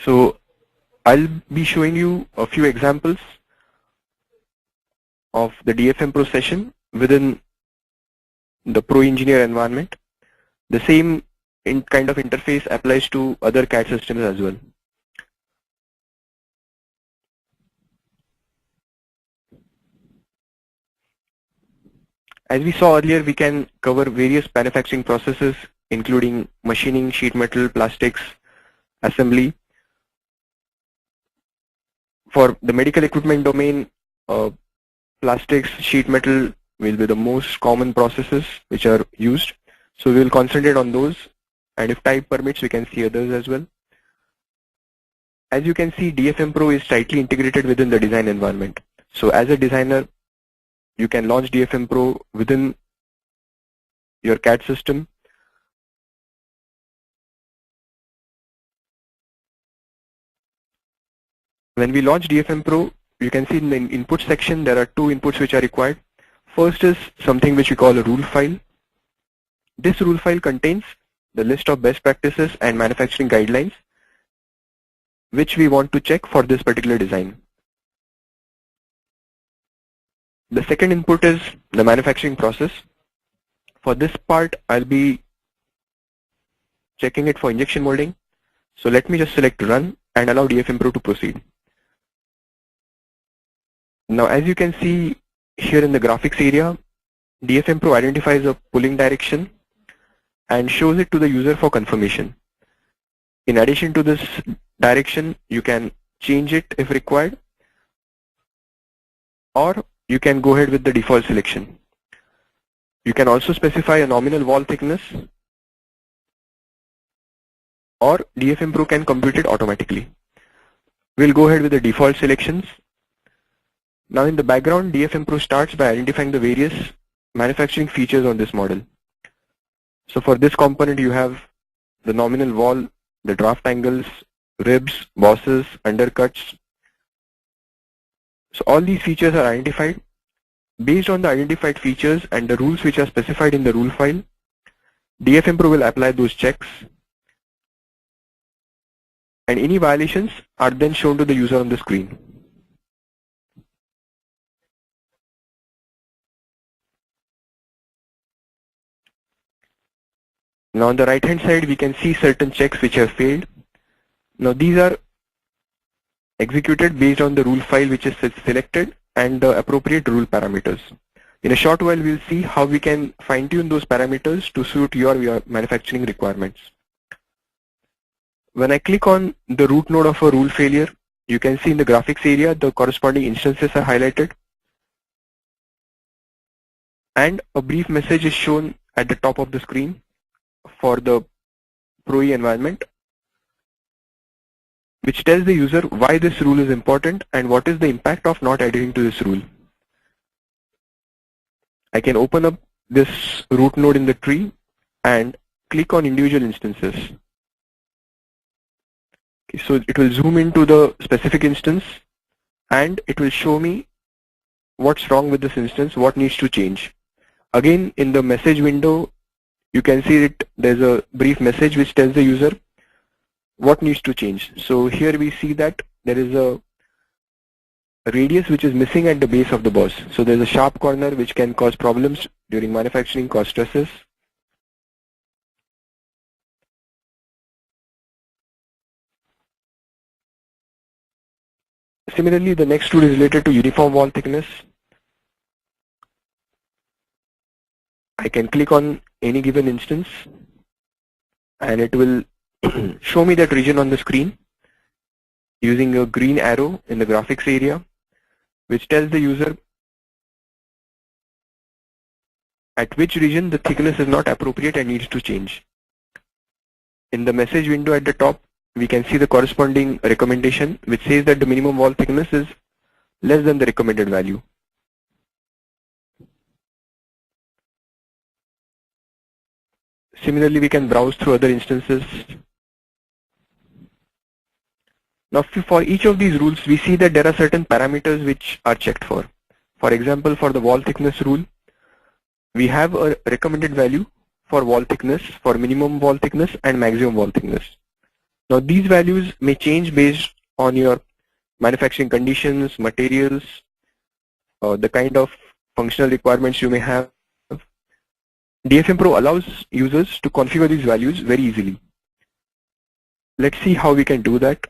So I'll be showing you a few examples of the DFMPro session within the Pro Engineer environment. The same kind of interface applies to other CAD systems as well. As we saw earlier, we can cover various manufacturing processes, including machining, sheet metal, plastics, assembly. For the medical equipment domain, plastics, sheet metal will be the most common processes which are used. So we will concentrate on those, and if time permits, we can see others as well. As you can see, DFMPro is tightly integrated within the design environment. So as a designer, you can launch DFMPro within your CAD system. When we launch DFMPro, you can see in the input section there are two inputs which are required. First is something which we call a rule file. This rule file contains the list of best practices and manufacturing guidelines which we want to check for this particular design. The second input is the manufacturing process. For this part, I'll be checking it for injection molding. So let me just select run and allow DFMPro to proceed. Now, as you can see here in the graphics area, DFMPro identifies a pulling direction and shows it to the user for confirmation. In addition to this direction, you can change it if required, or you can go ahead with the default selection. You can also specify a nominal wall thickness, or DFMPro can compute it automatically. We'll go ahead with the default selections. Now in the background, DFMPro starts by identifying the various manufacturing features on this model. So for this component, you have the nominal wall, the draft angles, ribs, bosses, undercuts. So all these features are identified. Based on the identified features and the rules which are specified in the rule file, DFMPro will apply those checks, and any violations are then shown to the user on the screen. Now on the right hand side, we can see certain checks which have failed. Now these are executed based on the rule file which is selected and the appropriate rule parameters. In a short while, we'll see how we can fine-tune those parameters to suit your manufacturing requirements. When I click on the root node of a rule failure, you can see in the graphics area the corresponding instances are highlighted, and a brief message is shown at the top of the screen for the Pro E environment, which tells the user why this rule is important and what is the impact of not adhering to this rule. I can open up this root node in the tree and click on individual instances. Okay, so it will zoom into the specific instance and it will show me what's wrong with this instance, what needs to change. Again, in the message window, you can see that there's a brief message which tells the user what needs to change. So here we see that there is a radius which is missing at the base of the boss. So there's a sharp corner which can cause problems during manufacturing, cause stresses. Similarly, the next rule is related to uniform wall thickness. I can click on any given instance and it will show me that region on the screen using a green arrow in the graphics area, which tells the user at which region the thickness is not appropriate and needs to change. In the message window at the top, we can see the corresponding recommendation which says that the minimum wall thickness is less than the recommended value. Similarly, we can browse through other instances. Now for each of these rules, we see that there are certain parameters which are checked for. For example, for the wall thickness rule, we have a recommended value for wall thickness, for minimum wall thickness and maximum wall thickness. Now these values may change based on your manufacturing conditions, materials, the kind of functional requirements you may have. DFMPro allows users to configure these values very easily. Let's see how we can do that.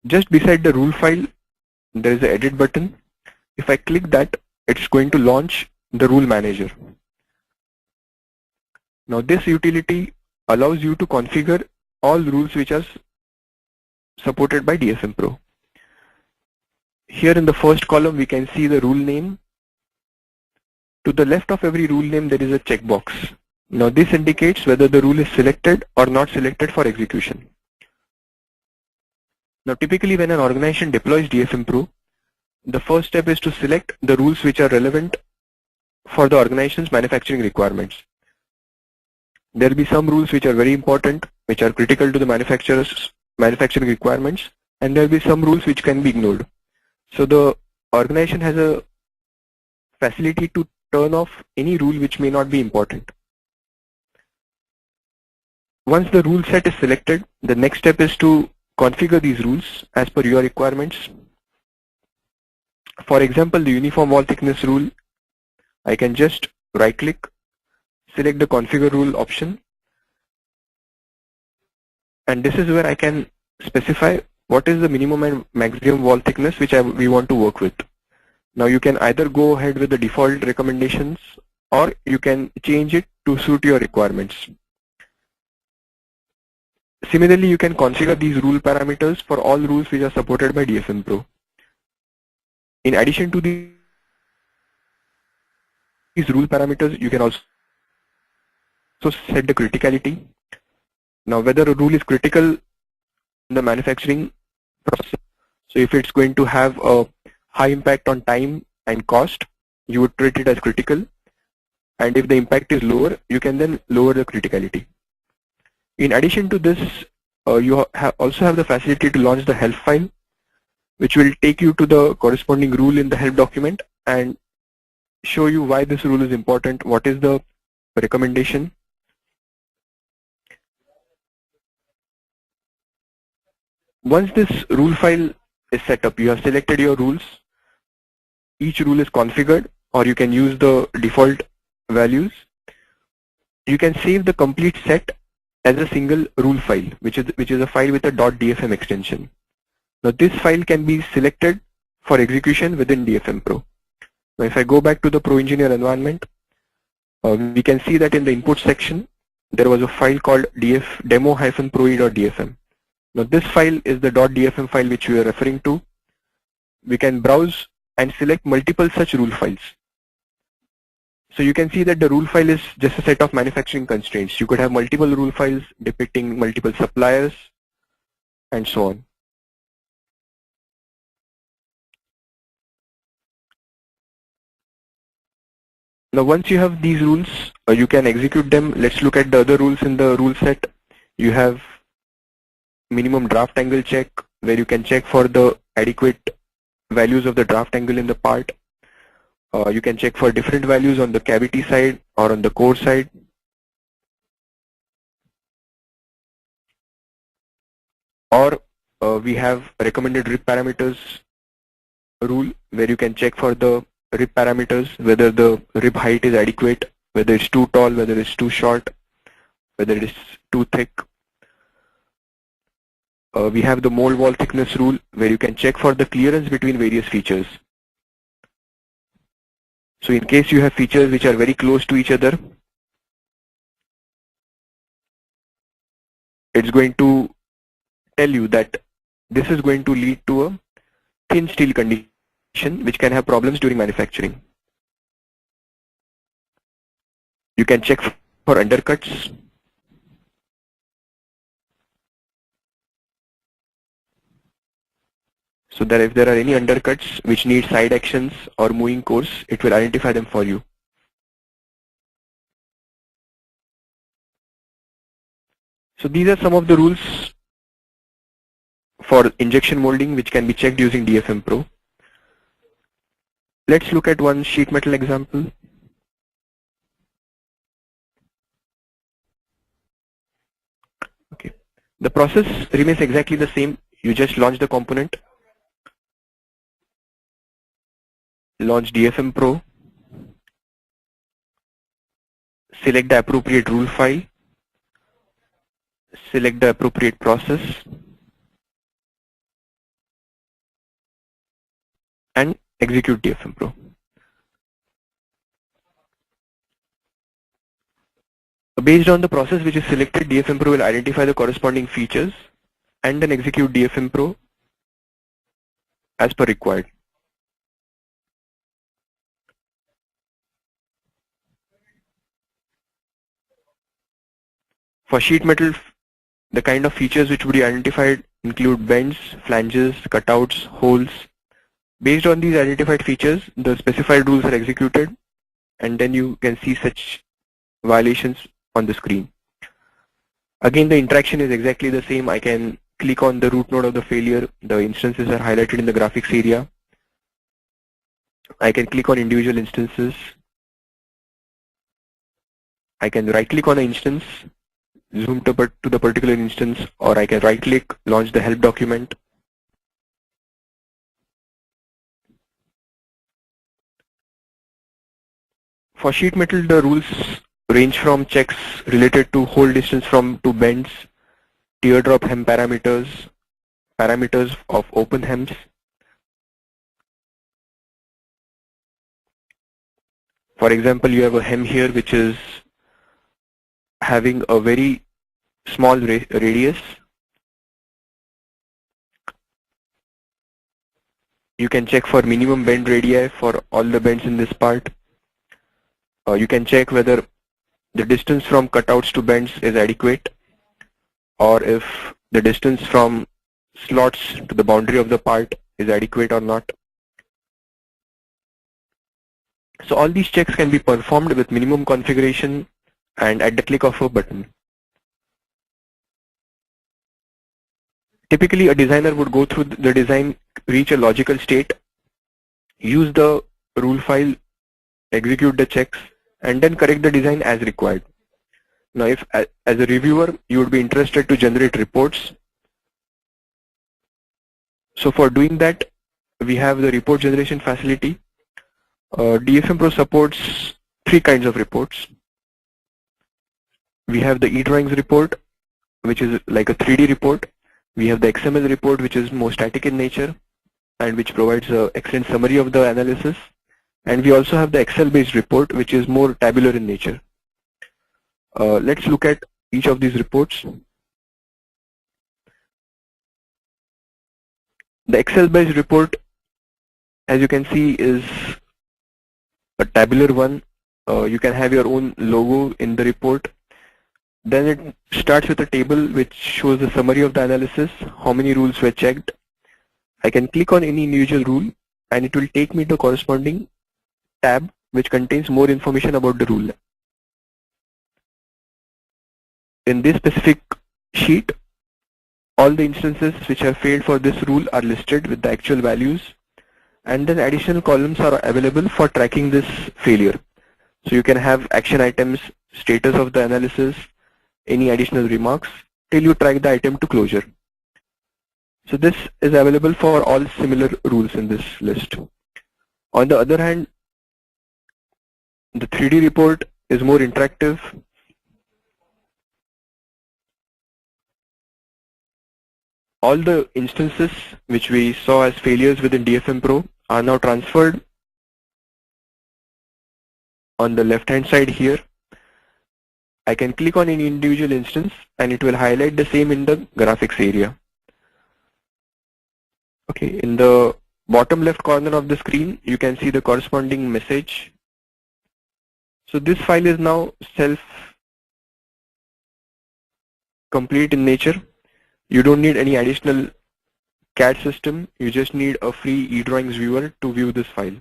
Just beside the rule file, there is an edit button. If I click that, it's going to launch the rule manager. Now this utility allows you to configure all rules which are supported by DFMPro. Here in the first column, we can see the rule name. To the left of every rule name, there is a checkbox. Now this indicates whether the rule is selected or not selected for execution. Now typically when an organization deploys DFMPro, the first step is to select the rules which are relevant for the organization's manufacturing requirements. There will be some rules which are very important, which are critical to the manufacturer's manufacturing requirements, and there will be some rules which can be ignored. So the organization has a facility to turn off any rule which may not be important. Once the rule set is selected, the next step is to configure these rules as per your requirements. For example, the uniform wall thickness rule, I can just right click, select the configure rule option, and this is where I can specify what is the minimum and maximum wall thickness which we want to work with. Now you can either go ahead with the default recommendations or you can change it to suit your requirements. Similarly, you can configure these rule parameters for all rules which are supported by DFMPro. In addition to these rule parameters, you can also set the criticality. Now whether a rule is critical in the manufacturing process, so if it's going to have a high impact on time and cost, you would treat it as critical, and if the impact is lower, you can then lower the criticality. In addition to this, you also have the facility to launch the help file, which will take you to the corresponding rule in the help document and show you why this rule is important, what is the recommendation. Once this rule file is set up, you have selected your rules. Each rule is configured, or you can use the default values. You can save the complete set as a single rule file, which is a file with a .dfm extension. Now this file can be selected for execution within DFMPro. Now if I go back to the ProEngineer environment, we can see that in the input section, there was a file called demo-proe.dfm. Now this file is the .dfm file which we are referring to. We can browse and select multiple such rule files. So you can see that the rule file is just a set of manufacturing constraints. You could have multiple rule files depicting multiple suppliers and so on. Now once you have these rules, you can execute them. Let's look at the other rules in the rule set. You have minimum draft angle check, where you can check for the adequate values of the draft angle in the part. You can check for different values on the cavity side or on the core side. Or we have recommended rib parameters rule, where you can check for the rib parameters, whether the rib height is adequate, whether it's too tall, whether it's too short, whether it is too thick. We have the mold wall thickness rule, where you can check for the clearance between various features. So in case you have features which are very close to each other, it's going to tell you that this is going to lead to a thin steel condition which can have problems during manufacturing. You can check for undercuts. So that if there are any undercuts which need side actions or moving cores, it will identify them for you. So these are some of the rules for injection molding which can be checked using DFMPro. Let's look at one sheet metal example. Okay. The process remains exactly the same. You just launch the component, launch DFMPro, select the appropriate rule file, select the appropriate process, and execute DFMPro. Based on the process which is selected, DFMPro will identify the corresponding features and then execute DFMPro as per required. For sheet metal, the kind of features which would be identified include bends, flanges, cutouts, holes. Based on these identified features, the specified rules are executed, and then you can see such violations on the screen. Again, the interaction is exactly the same. I can click on the root node of the failure. The instances are highlighted in the graphics area. I can click on individual instances. I can right click on the instance, zoom to the particular instance, or I can right click, launch the help document. For sheet metal, the rules range from checks related to hole distance to bends, teardrop hem parameters, parameters of open hems. For example, you have a hem here which is having a very small radius. You can check for minimum bend radii for all the bends in this part. You can check whether the distance from cutouts to bends is adequate, or if the distance from slots to the boundary of the part is adequate or not. So all these checks can be performed with minimum configuration and at the click of a button. Typically, a designer would go through the design, reach a logical state, use the rule file, execute the checks, and then correct the design as required. Now, if as a reviewer, you would be interested to generate reports. So for doing that, we have the report generation facility. DFMPro supports 3 kinds of reports. We have the e-drawings report, which is like a 3D report. We have the XML report, which is more static in nature and which provides an excellent summary of the analysis. And we also have the Excel-based report, which is more tabular in nature. Let's look at each of these reports. The Excel-based report, as you can see, is a tabular one. You can have your own logo in the report. Then it starts with a table which shows the summary of the analysis, how many rules were checked. I can click on any individual rule and it will take me to corresponding tab which contains more information about the rule. In this specific sheet, all the instances which have failed for this rule are listed with the actual values, and then additional columns are available for tracking this failure. So you can have action items, status of the analysis, any additional remarks till you track the item to closure. So this is available for all similar rules in this list. On the other hand, the 3D report is more interactive. All the instances which we saw as failures within DFMPro are now transferred on the left hand side here. I can click on any individual instance and it will highlight the same in the graphics area. Okay, in the bottom left corner of the screen, you can see the corresponding message. So this file is now self-complete in nature. You don't need any additional CAD system. You just need a free eDrawings viewer to view this file.